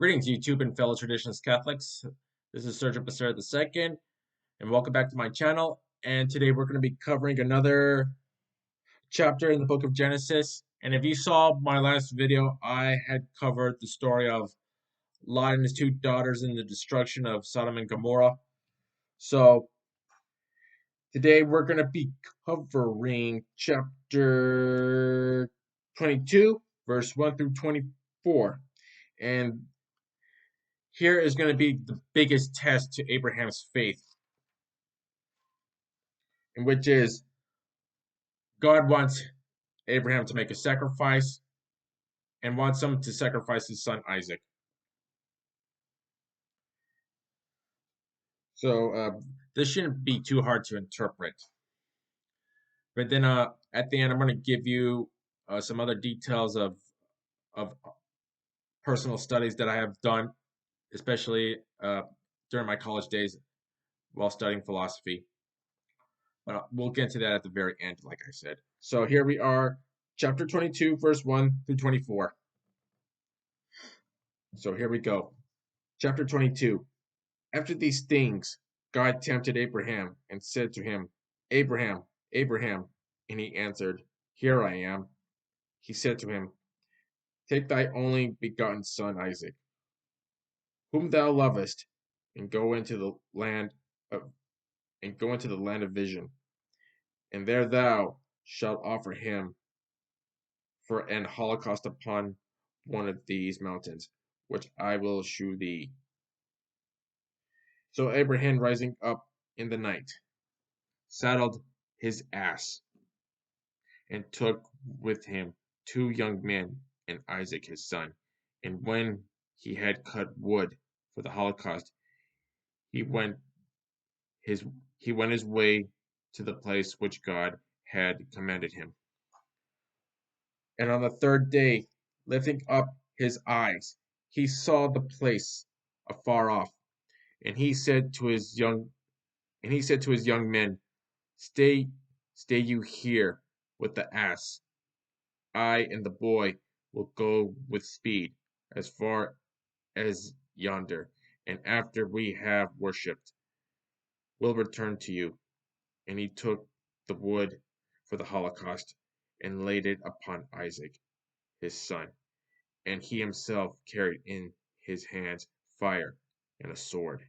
Greetings, YouTube and fellow traditionalist Catholics. This is Sergio Becerra II, and welcome back to my channel. And today we're going to be covering another chapter in the book of Genesis. And if you saw my last video, I had covered the story of Lot and his two daughters and the destruction of Sodom and Gomorrah. So today we're going to be covering chapter 22, verse 1 through 24. And here is going to be the biggest test to Abraham's faith, in which is God wants Abraham to make a sacrifice and wants him to sacrifice his son Isaac. So this shouldn't be too hard to interpret. But then at the end, I'm going to give you some other details of personal studies that I have done, especially during my college days while studying philosophy. But we'll get to that at the very end, like I said. So here we are, chapter 22, verse 1 through 24. So here we go. Chapter 22. After these things, God tempted Abraham and said to him, Abraham, Abraham. And he answered, Here I am. He said to him, Take thy only begotten son Isaac, whom thou lovest, and go into the land of vision, and there thou shalt offer him for an holocaust upon one of these mountains, which I will shew thee. So Abraham, rising up in the night, saddled his ass, and took with him 2 young men and Isaac his son. And when he had cut wood for the holocaust, he went his way to the place which God had commanded him. And on the third day, lifting up his eyes, he saw the place afar off, and he said to his young men, Stay you here with the ass. I and the boy will go with speed as far as yonder, and after we have worshipped, we'll return to you. And he took the wood for the holocaust and laid it upon Isaac, his son, and he himself carried in his hands fire and a sword.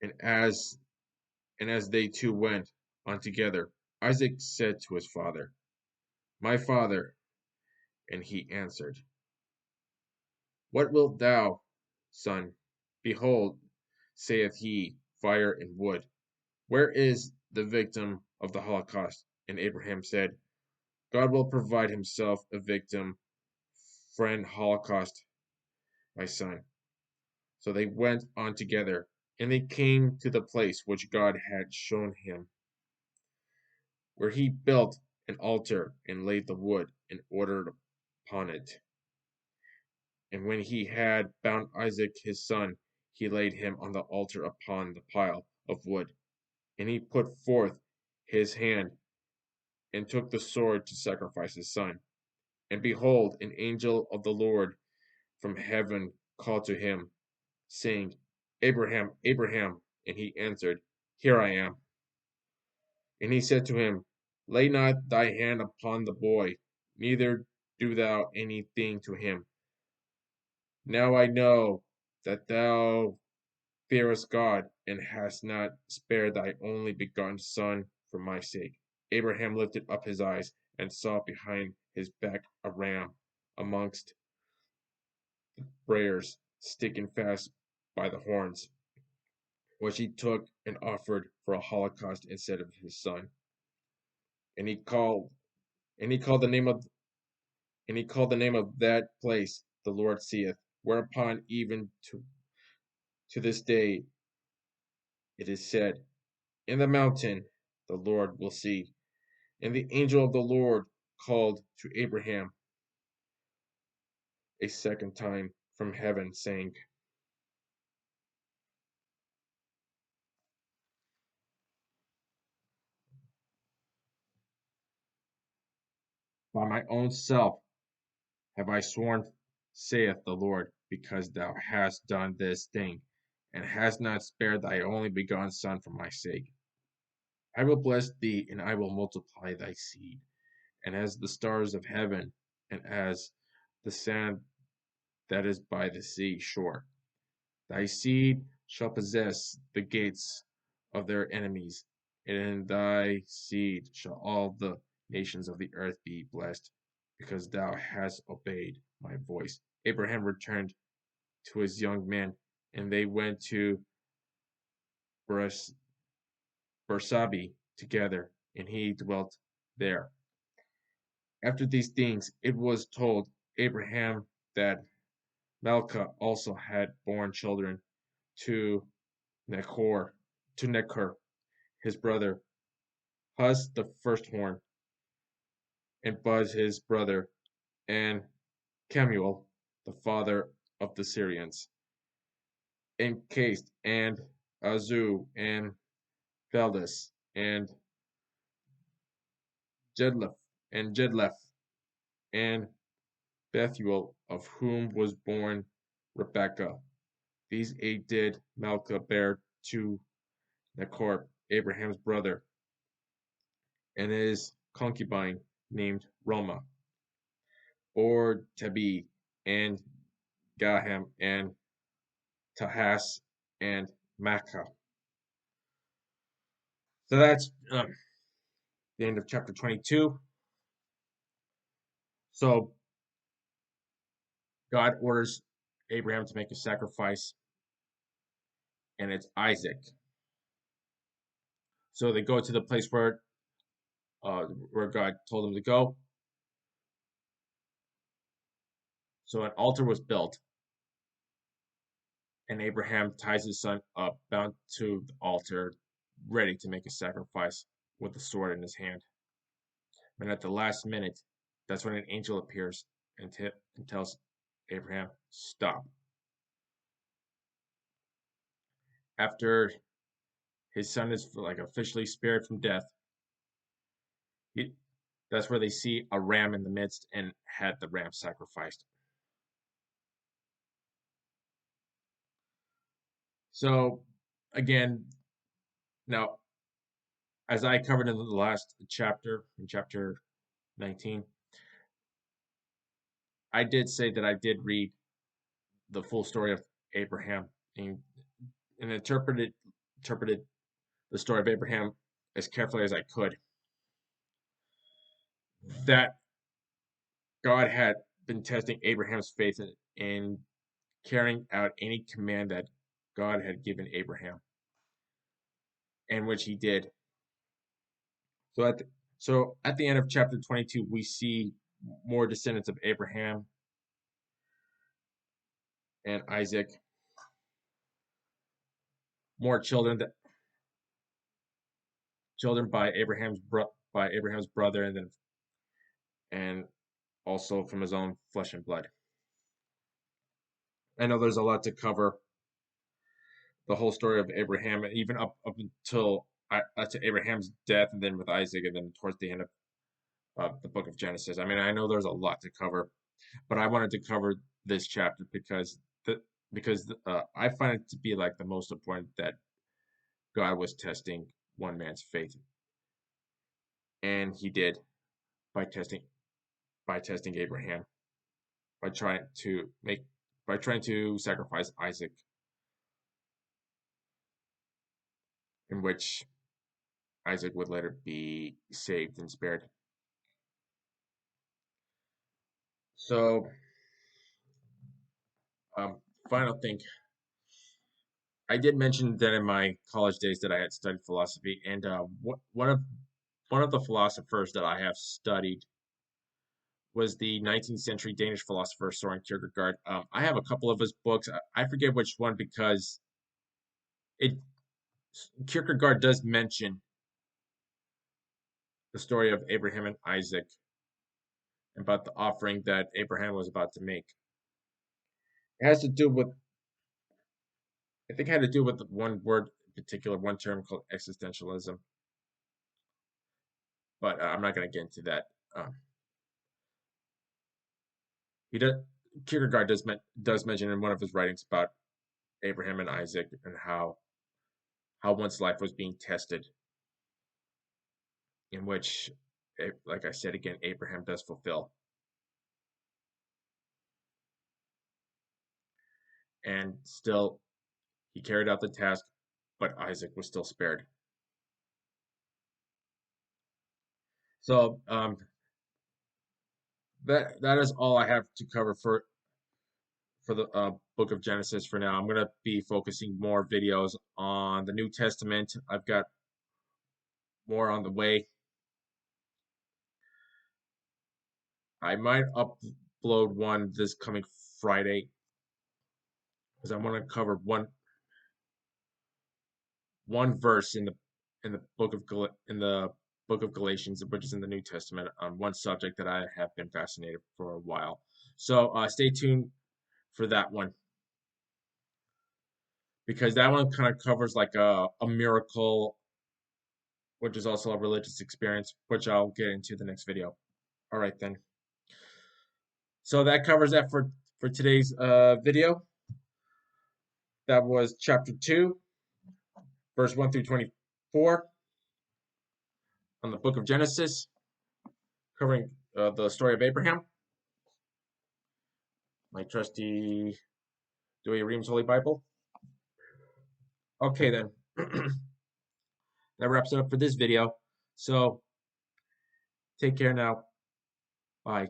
And as they two went on together, Isaac said to his father, My father. And he answered, What wilt thou, son? Behold, saith he, fire and wood. Where is the victim of the holocaust? And Abraham said, God will provide himself a victim for an holocaust, my son. So they went on together, and they came to the place which God had shown him, where he built an altar and laid the wood and ordered upon it. And when he had bound Isaac his son, he laid him on the altar upon the pile of wood. And he put forth his hand and took the sword to sacrifice his son. And behold, an angel of the Lord from heaven called to him, saying, Abraham, Abraham. And he answered, Here I am. And he said to him, Lay not thy hand upon the boy, neither do thou anything to him. Now I know that thou fearest God, and hast not spared thy only begotten son for my sake. Abraham lifted up his eyes, and saw behind his back a ram amongst the briars, sticking fast by the horns, which he took and offered for a holocaust instead of his son. And he called the name of that place, The Lord Seeth. Whereupon even to this day it is said, In the mountain the Lord will see. And the angel of the Lord called to Abraham a second time from heaven, saying, By my own self have I sworn saith the Lord, because thou hast done this thing, and hast not spared thy only begotten Son for my sake. I will bless thee, and I will multiply thy seed, and as the stars of heaven, and as the sand that is by the sea shore. Thy seed shall possess the gates of their enemies, and in thy seed shall all the nations of the earth be blessed, because thou hast obeyed my voice. Abraham returned to his young men, and they went to Bersabee together, and he dwelt there. After these things, it was told Abraham that Milcah also had borne children to Nechor, his brother, Huz the firstborn, and Buz his brother, and Kemuel, the father of the Syrians, and Cast, and Azu, and Pheldes, and Jedleph, and Bethuel, of whom was born Rebekah. These eight did Milcah bear to Nechor, Abraham's brother, and his concubine named Roma, or Tabi, and Gaham, and Tahas, and Makkah. So that's the end of chapter 22. So God orders Abraham to make a sacrifice, and it's Isaac. So they go to the place where God told them to go. So an altar was built, and Abraham ties his son up, bound to the altar, ready to make a sacrifice with the sword in his hand. And at the last minute, that's when an angel appears and tells Abraham, stop. After his son is like officially spared from death, that's where they see a ram in the midst and had the ram sacrificed. So again, now as I covered in the last chapter, in chapter 19, I did say that I did read the full story of Abraham and interpreted the story of Abraham as carefully as I could. That God had been testing Abraham's faith in carrying out any command that God had given Abraham, and which he did. So at the end of chapter 22, we see more descendants of Abraham and Isaac, more children by Abraham's brother, and also from his own flesh and blood. I know there's a lot to cover, the whole story of Abraham, even up until to Abraham's death, and then with Isaac, and then towards the end of the book of Genesis. I mean, I know there's a lot to cover, but I wanted to cover this chapter because I find it to be like the most important, that God was testing one man's faith, and he did by testing Abraham, by trying to sacrifice Isaac, in which Isaac would later be saved and spared. So, final thing, I did mention that in my college days that I had studied philosophy, and one of the philosophers that I have studied was the 19th century Danish philosopher Soren Kierkegaard. I have a couple of his books. I forget which one, because Kierkegaard does mention the story of Abraham and Isaac, about the offering that Abraham was about to make. It has to do with, I think it had to do with one word in particular, one term called existentialism. But I'm not going to get into that. He does. Kierkegaard does mention in one of his writings about Abraham and Isaac and how one's life was being tested, in which, like I said again, Abraham does fulfill, and still he carried out the task, but Isaac was still spared. So that is all I have to cover for the book of Genesis for now. I'm going to be focusing more videos on the New Testament. I've got more on the way. I might upload one this coming Friday because I want to cover one verse in the book of Galatians, which is in the New Testament, on one subject that I have been fascinated for a while. So stay tuned for that one, because that one kind of covers like a miracle, which is also a religious experience, which I'll get into the next video. All right then. So that covers that for today's video. That was chapter 2, verse 1 through 24 on the book of Genesis, covering the story of Abraham. My trusty Douay Rheims Holy Bible. Okay then. That wraps it up for this video. So take care now. Bye.